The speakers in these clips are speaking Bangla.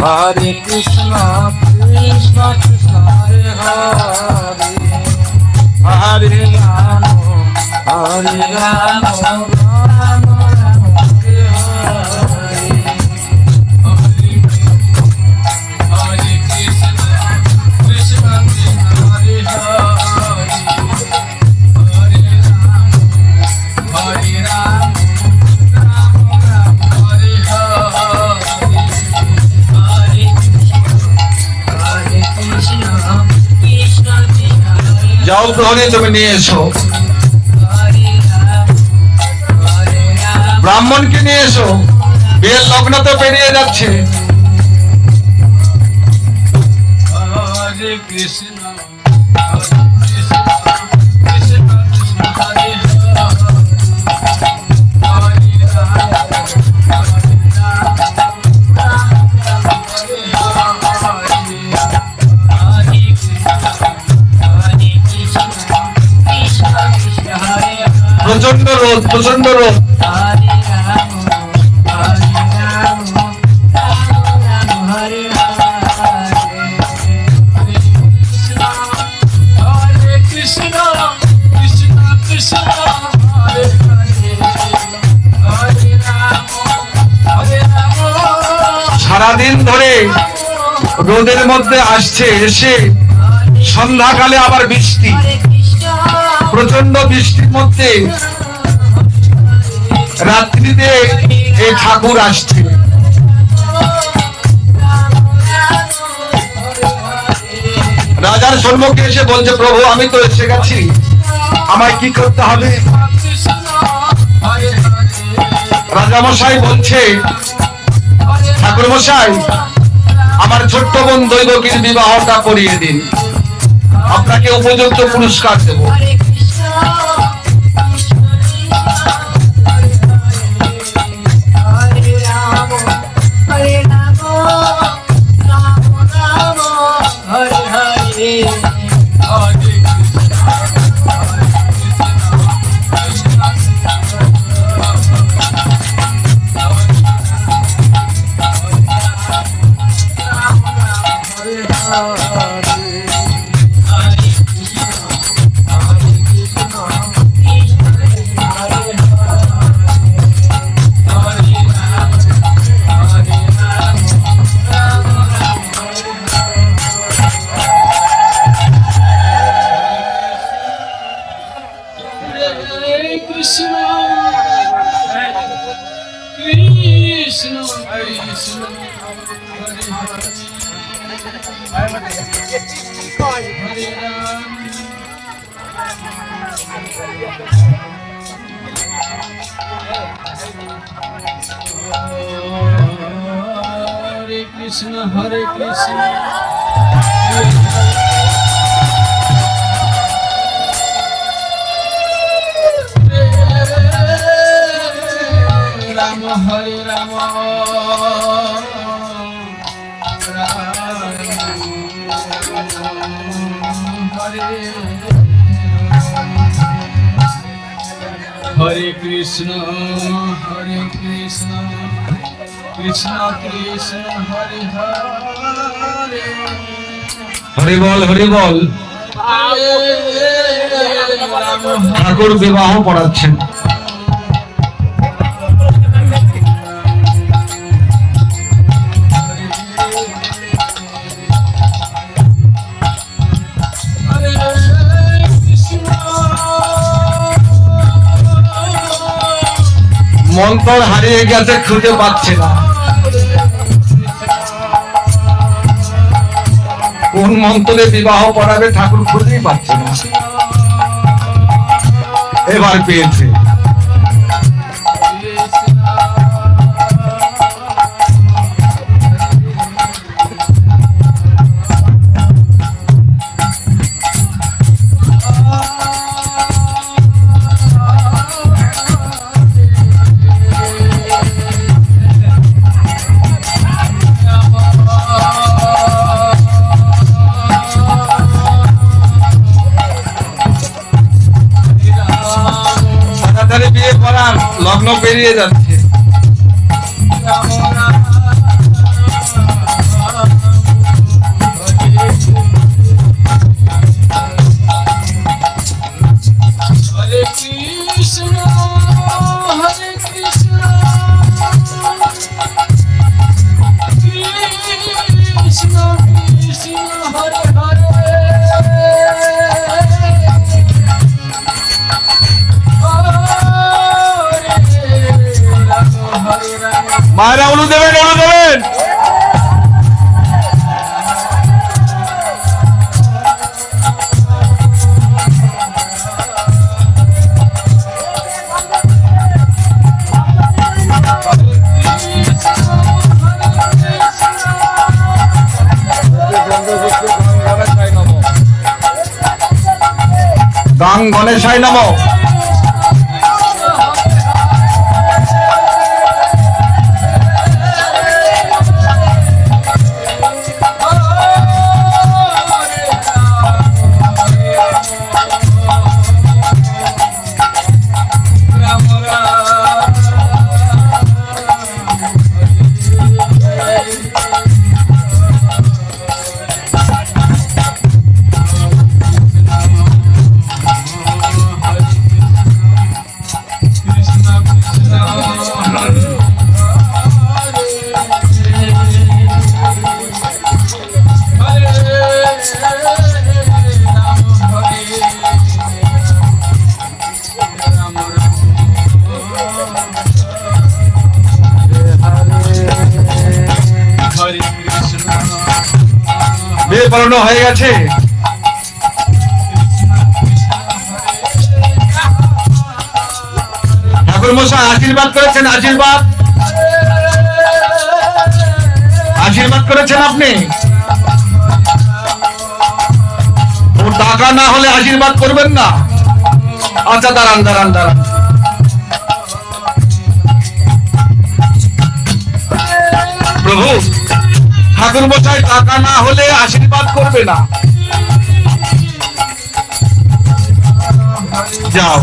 Hare Krishna, Krishna Krishna Hare Hare, Hare Rama, Hare Rama, Rama Rama Hare Hare. Hare Krishna, Krishna Krishna Hare Hare, Hare Rama, Hare Rama. যাও প্রহরী তুমি নিয়ে এসো, ব্রাহ্মণকে নিয়ে এসো, বিয়ের লগ্ন তো পেরিয়ে যাচ্ছে। হরে কৃষ্ণ প্রচন্ড রোদ, প্রচন্ড রোদ। সারাদিন ধরে রোদের মধ্যে আসছে, এসে সন্ধ্যাকালে আবার বৃষ্টি, প্রচন্ড বৃষ্টির মধ্যে রাত্রিতে এই ঠাকুর আসছে। রাজার সম্মুখে এসে বলছে, প্রভু আমি তো এসে গেছি, আমায় কি করতে হবে? রাজামশাই বলছে, ঠাকুর মশাই আমার ছোট্ট বোন দৈবকীর বিবাহটা করিয়ে দিন, আপনাকে উপযুক্ত পুরস্কার দেব। Hare Krishna, Hare Krishna, Rama Hare Rama, Hare Krishna, Hare Krishna, Krishna Krishna Hare Hare, Hare Bol, Hare Bol। ঠাকুর বিবাহ পড়াচ্ছেন। মন্ত্র হারিয়ে গেছে, খুঁজে পাচ্ছে না কোন মন্ত্রে বিবাহ করাবে, ঠাকুর খুঁজেই পাচ্ছে না। এবার পেয়েছে। লগ্ন পেরিয়ে যাচ্ছে। মায়েরা উলু দেবেন, উলু দেবেন। গাং গণেশায় নমঃ। বিয়ে পড়ানো হয়ে গেছে। ঠাকুর মশাই আশীর্বাদ করেছেন, আশীর্বাদ আশীর্বাদ করেছেন আপনি। ওর টাকা না হলে আশীর্বাদ করবেন না। আচ্ছা দাঁড়ান দাঁড়ান দাঁড়ান। প্রভু ঠাকুর মশাই টাকা না হলে আশীর্বাদ করবে না। যাও।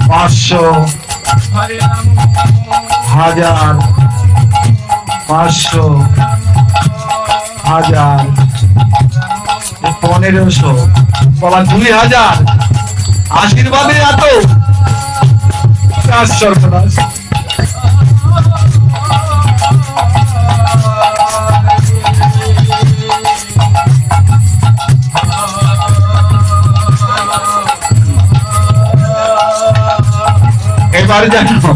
পাঁচশো, হাজার, 500, 1000, 1500, বাবা 2000। আশীর্বাদে এত সর্বনাশ। এবার জানো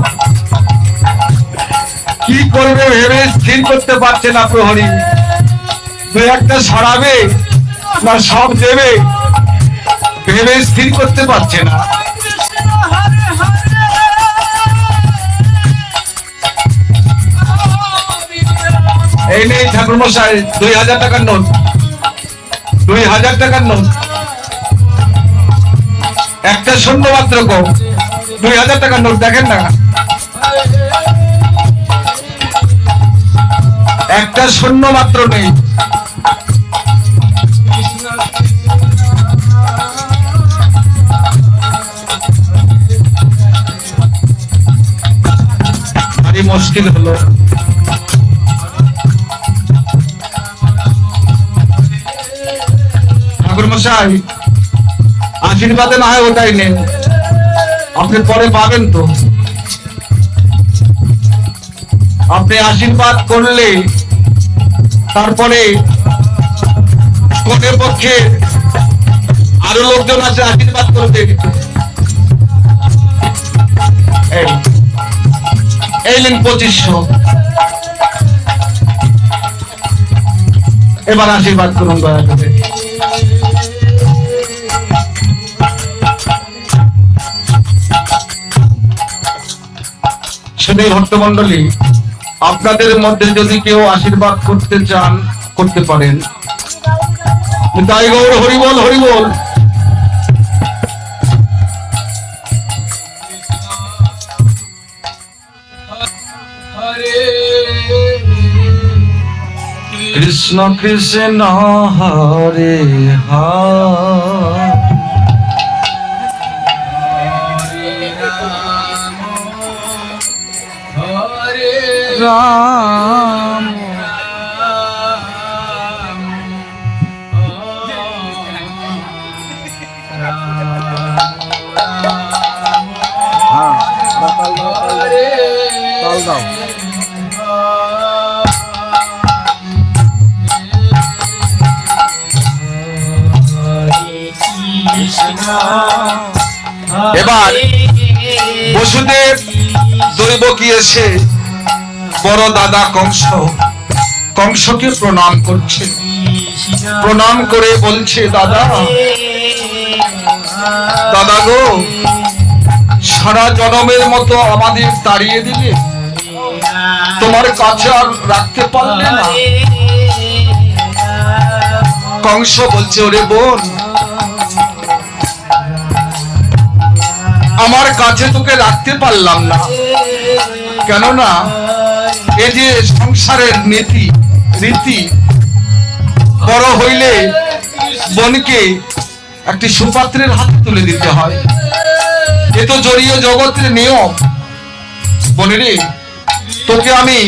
কি করবে ভেবে স্থির করতে পারছে না প্রহরী। দু একটা সরাবে না সব দেবে ভেবে স্থির করতে পারছে না। এই নেই ঠাকুর মশাই 2000 টাকার নোট, 2000 টাকার নোট। একটা শূন্য মাত্র কম, 2000 টাকার নোট দেখেন না, একটা শূন্য মাত্র নেই। ভারী মুশকিল হলো। ঠাকুর মশাই আশীর্বাদে না হয় ওটাই নেন, আপনি পরে পাবেন তো। আপনি আশীর্বাদ করলে তারপরে কোনের পক্ষে আরো লোকজন আছে আশীর্বাদ করতে। এই নিন 2500, এবার আশীর্বাদ করুন দয়া করে। শুধু ভক্তমন্ডলী, আপনাদের মধ্যে যদি কেউ আশীর্বাদ করতে চান করতে পারেন। তাই গৌর হরিবল হরিবল। কৃষ্ণ কৃষ্ণ হরে হরে রাম তাল দাও। এবার বসুদেব দৈবকী এসে বড় দাদা কংসকে প্রণাম করছে, প্রণাম করে বলছে, দাদা দাদা গো, সারা জনমের মতো আমাদের তাড়িয়ে দিলে, তোমার কাছে আর রাখতে পারলে না। কংস বলছে, ওরে বোন, আমার কাছে তোকে রাখতে পারলাম না, কেননা এই যে সংসারের নীতি রীতি, বড় হইলে বোনকে একটি সুপাত্রের হাতে তুলে দিতে হয়, এ তো জড়ীয় জগতের নিয়ম। বোনেরে, তোকে আমি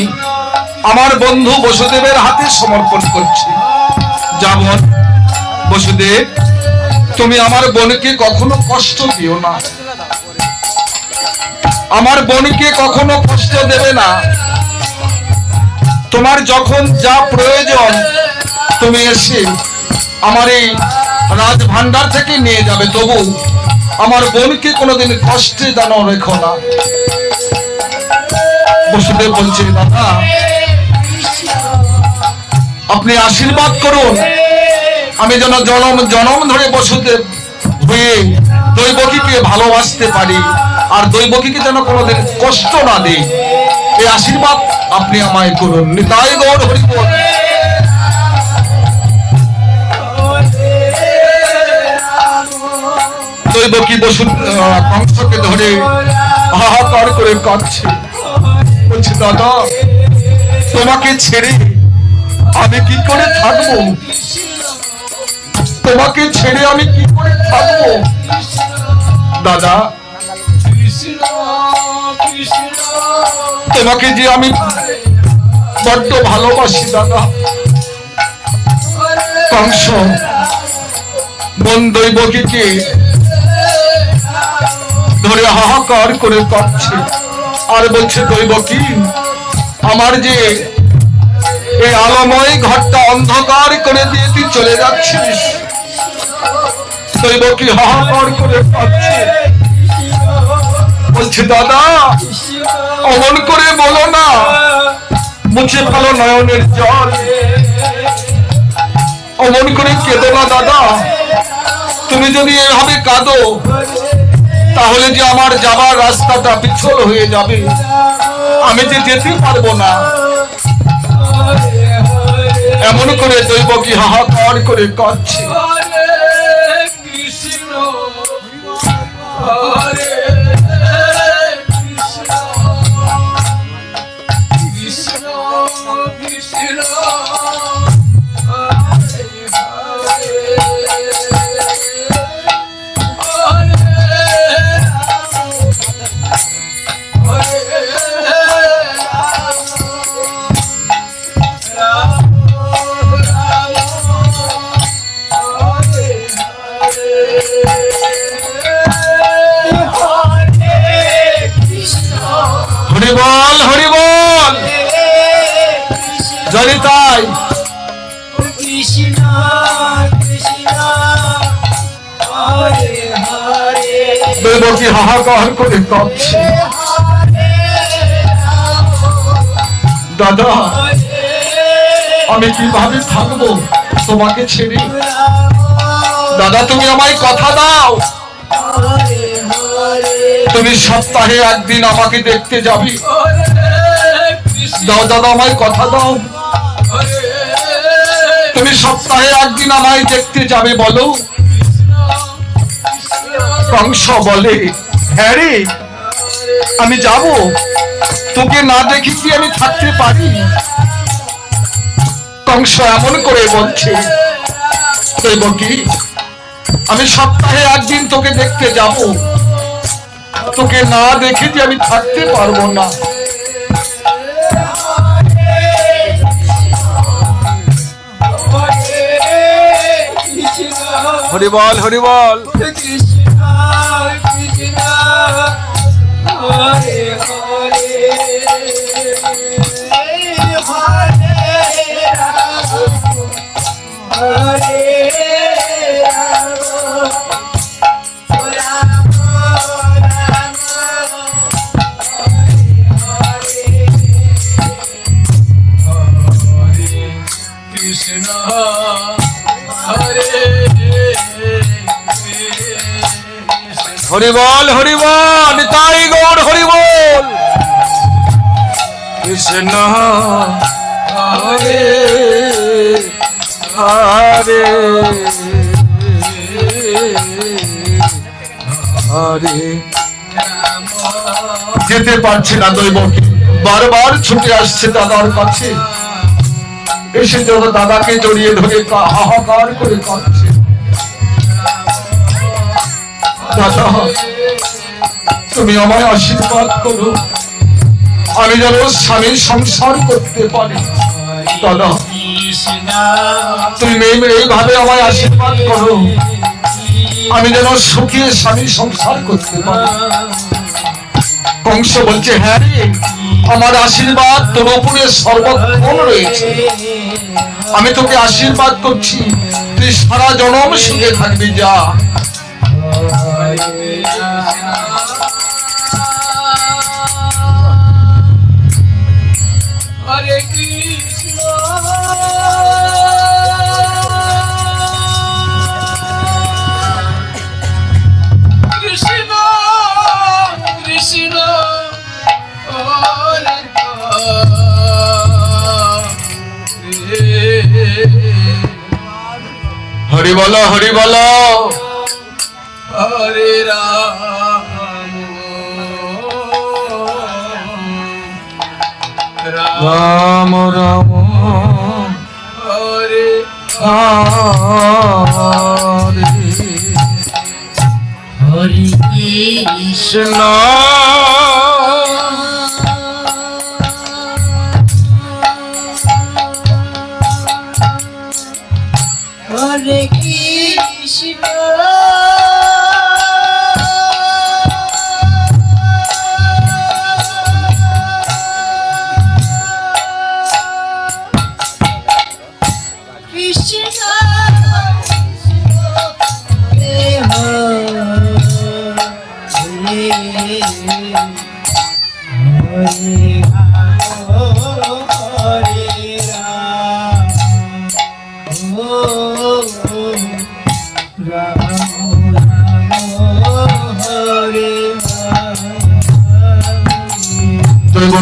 আমার বন্ধু বসুদেবের হাতে সমর্পণ করছি। যেমন বসুদেব, তুমি আমার বোনকে কখনো কষ্ট দিও না, আমার বোনকে কখনো কষ্ট দেবে না। তোমার যখন যা প্রয়োজন তুমি এসে আমার এই রাজ ভান্ডার থেকে নিয়ে যাবে, তবু আমার বোনকে কোনোদিন কষ্টে যেন রেখো না। বসুদেব বলছে, দাদা আপনি আশীর্বাদ করুন, আমি যেন জনম জনম ধরে বসুদেব হয়ে দৈবকীকে ভালোবাসতে পারি, আর দৈবকীকে যেন কোনোদিন কষ্ট না দেই, এই আশীর্বাদ আপনি আমায় করুন। নিতাই গৌর হরি বল। দৈবকী কংসকে ধরে হাহাকার করে কাঁদছে, বলছে, দাদা তোমাকে ছেড়ে আমি কি করে থাকবো, তোমাকে ছেড়ে আমি কি করে থাকবো। দাদা তোমাকে যে আমি বড্ড ভালোবাসি দাদা। কংস বোন দৈবকীকে ধরে হাহাকার করে কাঁদছে আর বলছে, দৈবকী আমার যে এই আলোময় ঘরটা অন্ধকার করে দিয়ে তুই চলে যাচ্ছিস। দৈবকী হাহাকার করে কাঁদছে, বলছে, দাদা অমন করে বলো না, মুছে ফেলো নয়নের জল, অমন করে কেঁদো না দাদা। তুমি যদি এভাবে কাঁদো তাহলে যে আমার যাবার রাস্তাটা পিছল হয়ে যাবে, আমি যে যেতে পারবো না। এমন করে দৈবকী হাহাকার করে কাঁদছে। হরিবল হরিবল, জয় তাই। দৈবকী হাহাকার করে কাঁদছে, দাদা আমি কিভাবে থাকবো তোমাকে ছেড়ে। দাদা তুমি আমায় কথা দাও, তুমি সপ্তাহে একদিন আমাকে দেখতে যাবে। দাও দাদা আমায় কথা দাও, তুমি সপ্তাহে একদিন আমায় দেখতে যাবে বলো। কংস বলে, হ্যাঁ রে আমি যাব, তোকে না দেখি কি আমি থাকতে পারি। কংস এমন করে বলছে, দৈবকী আমি সপ্তাহে একদিন তোকে দেখতে যাব, তোকে না দেখে যে আমি থাকতে পারবো না। হরিবল হরিবল। হরি বল তাই গৌর হরি বল। কৃষ্ণ হরে হরে হরে। যেতে পারছে না দৈবকে, বারবার ছুটে আসছে দাদার কাছে, এসে যত দাদাকে জড়িয়ে ধরে হাহাকার করে কাঁদছে। দাদা তুমি আমায় আশীর্বাদ করো, আমি যেন স্বামীর সংসার করতে পারি। দাদা তুমি এইভাবে আমায় আশীর্বাদ করো, আমি যেন সুখে স্বামীর সংসার করতে পারি। কংস বলছে হ্যাঁ রে, আমার আশীর্বাদ তোর উপরে সর্বক্ষণ রয়েছে, আমি তোকে আশীর্বাদ করছি, তুই সারা জনম সুখে থাকবি। যা হরে কৃষ্ণ কৃষ্ণ কৃষ্ণ হরি বলো হরি বলো, হরে রাম রাম রাম হরে হরে হরে কৃষ্ণ হরে কৃষ্ণ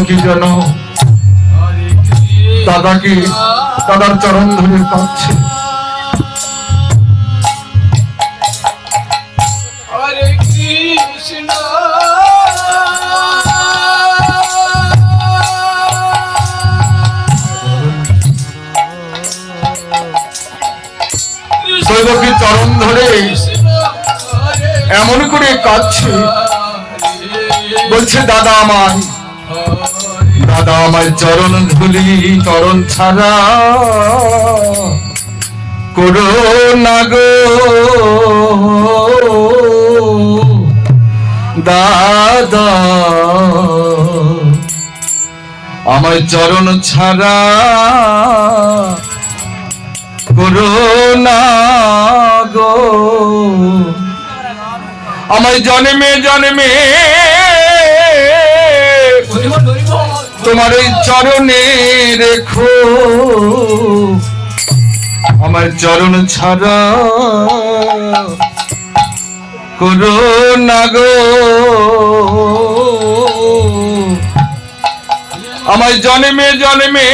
কি যেন দাদাকে দাদার চরণ ধরে কাঁদছে। হরে কৃষ্ণ দৈবকী চরণ ধরে এমন করে কাঁদছে, বলছে দাদা আমার চরণ ধুলি চরণ ছাড়া করো না গো দাদা, আমার চরণ ছাড়া করো না গো, আমায় জন্মে জন্মে তোমার এই চরণে রেখো, আমার চরণ ছাড়া করো না গো, আমায় জন্মে জন্মে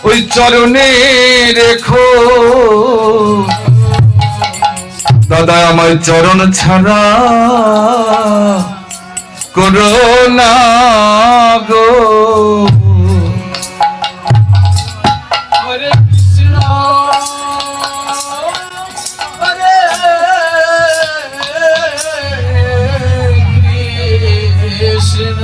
ওই চরণে রেখো, দাদা আমায় চরণ ছাড়া করো না গো। হরে কৃষ্ণ হরে কৃষ্ণ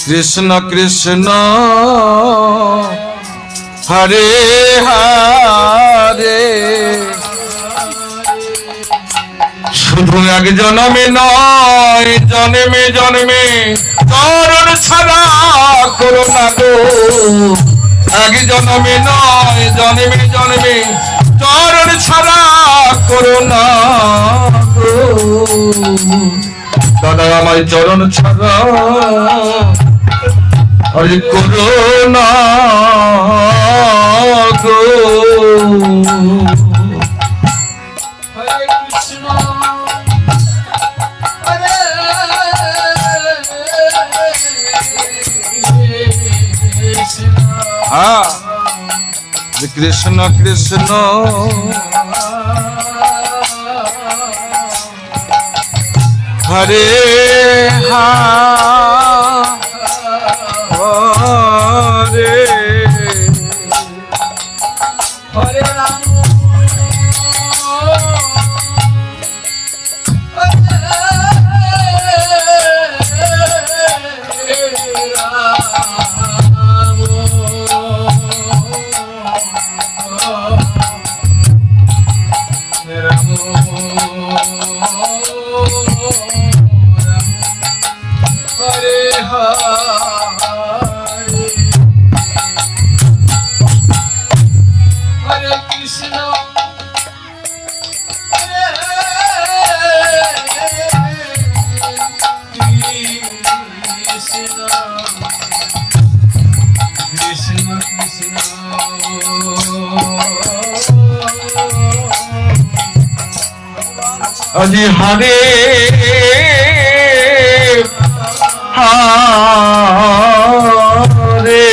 কৃষ্ণ কৃষ্ণ হরে হরে, শুধু এক জন্মে নয় জন্মে জন্মে চরণ ছাড়া করো না গো, এক জন্মে নয় জন্মে জন্মে চরণ ছাড়া করো না গো, দাদা আমায় চরণ ছাড়া হরে করুণা গো হরে কৃষ্ণ হরে কৃষ্ণ হ্যাঁ Krishna Krishna Hare Hare Hare Ram Hare Krishna, Krishna Krishna আজি হরে হরে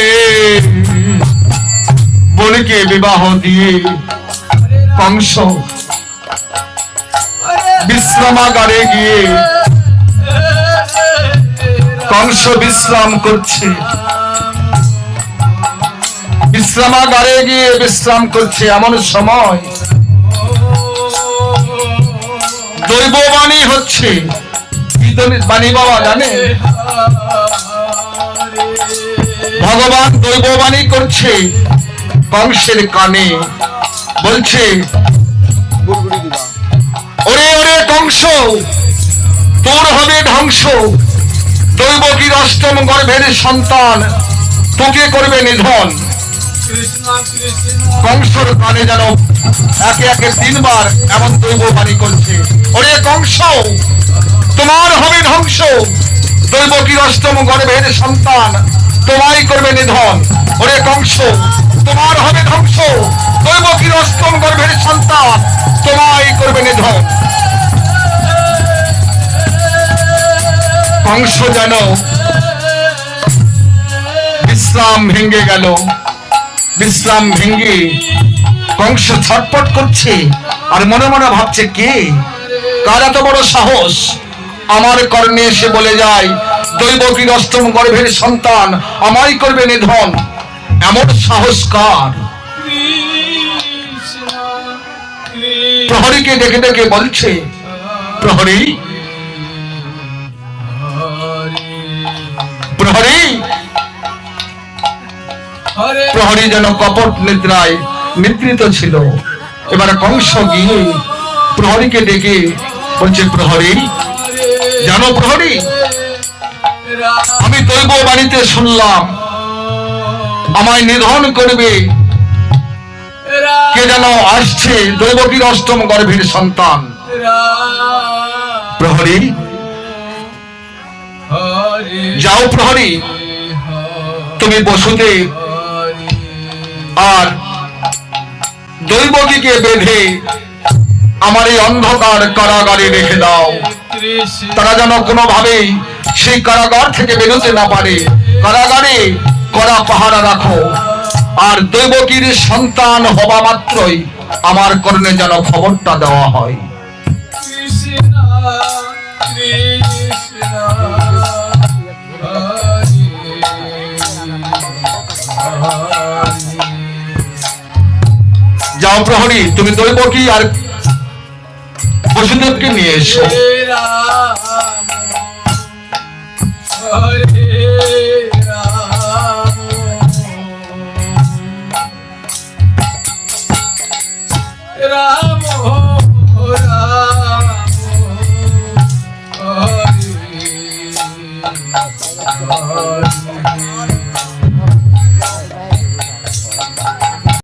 বোনকে বিবাহ দিয়ে কংস বিশ্রামাগারে গিয়ে কংস বিশ্রাম করছে, বিশ্রামাগারে গিয়ে বিশ্রাম করছে। এমন সময় দৈববাণী হচ্ছে। কি বাণী বাবা জানে? ভগবান দৈববাণী করছে কংসের কানে, বলছে ওরে ওরে কংস, তোর হবে ধ্বংস। দৈবকীর অষ্টম গর্ভের সন্তান তোকে করবে নিধন। কংসর কানে যেন একে একে তিনবার এমন দৈববাণী করছে, ওরে কংস তোমার হবে ধ্বংস। দৈবকীর অষ্টম গর্ভের সন্তান তোমায় করবে নিধন। ওরে কংস তোমার হবে ধ্বংস। দৈবকীর অষ্টম গর্ভের সন্তান তোমায় করবে নিধন। কংস যেন বিশ্রাম ভেঙে গেল। বিশ্রাম ভেঙে কংস ছটপট করছে আর মনে মনে ভাবছে, কে কার এত বড় সাহস আমার কর্ণে এসে বলে যায় দৈবকীর অষ্টম গর্ভের সন্তান আমায় করবে নিধন। এমন সাহস কার? প্রহরীকে ডেকে ডেকে বলছে, প্রহরী প্রহরী। প্রহরী যেন কপট নিদ্রায় নিদ্রিত ছিল। এবার কংস গিয়ে প্রহরীকে ডেকে বলছে, প্রহরী জানো প্রহরী, আমি দৈব বাণীতে শুনলাম আমায় নিধন করবে কে যেন আসছে, দৈবকীর অষ্টম গর্ভের সন্তান। প্রহরী যাও, প্রহরী তুমি বসুদেব আর দৈবকীকে বেঁধে আমার এই অন্ধকার কারাগারে রেখে দাও। তারা যেন কোনোভাবেই সেই কারাগার থেকে বেরোতে না পারে। কারাগারে কড়া পাহারা রাখো, আর দৈবকীর সন্তান হওয়া মাত্রই আমার কর্ণে যেন খবরটা দেওয়া হয়। যাও প্রহরী তুমি দৈবকী আর বসুদেবকে নিয়ে এসো। রাম রাম হরে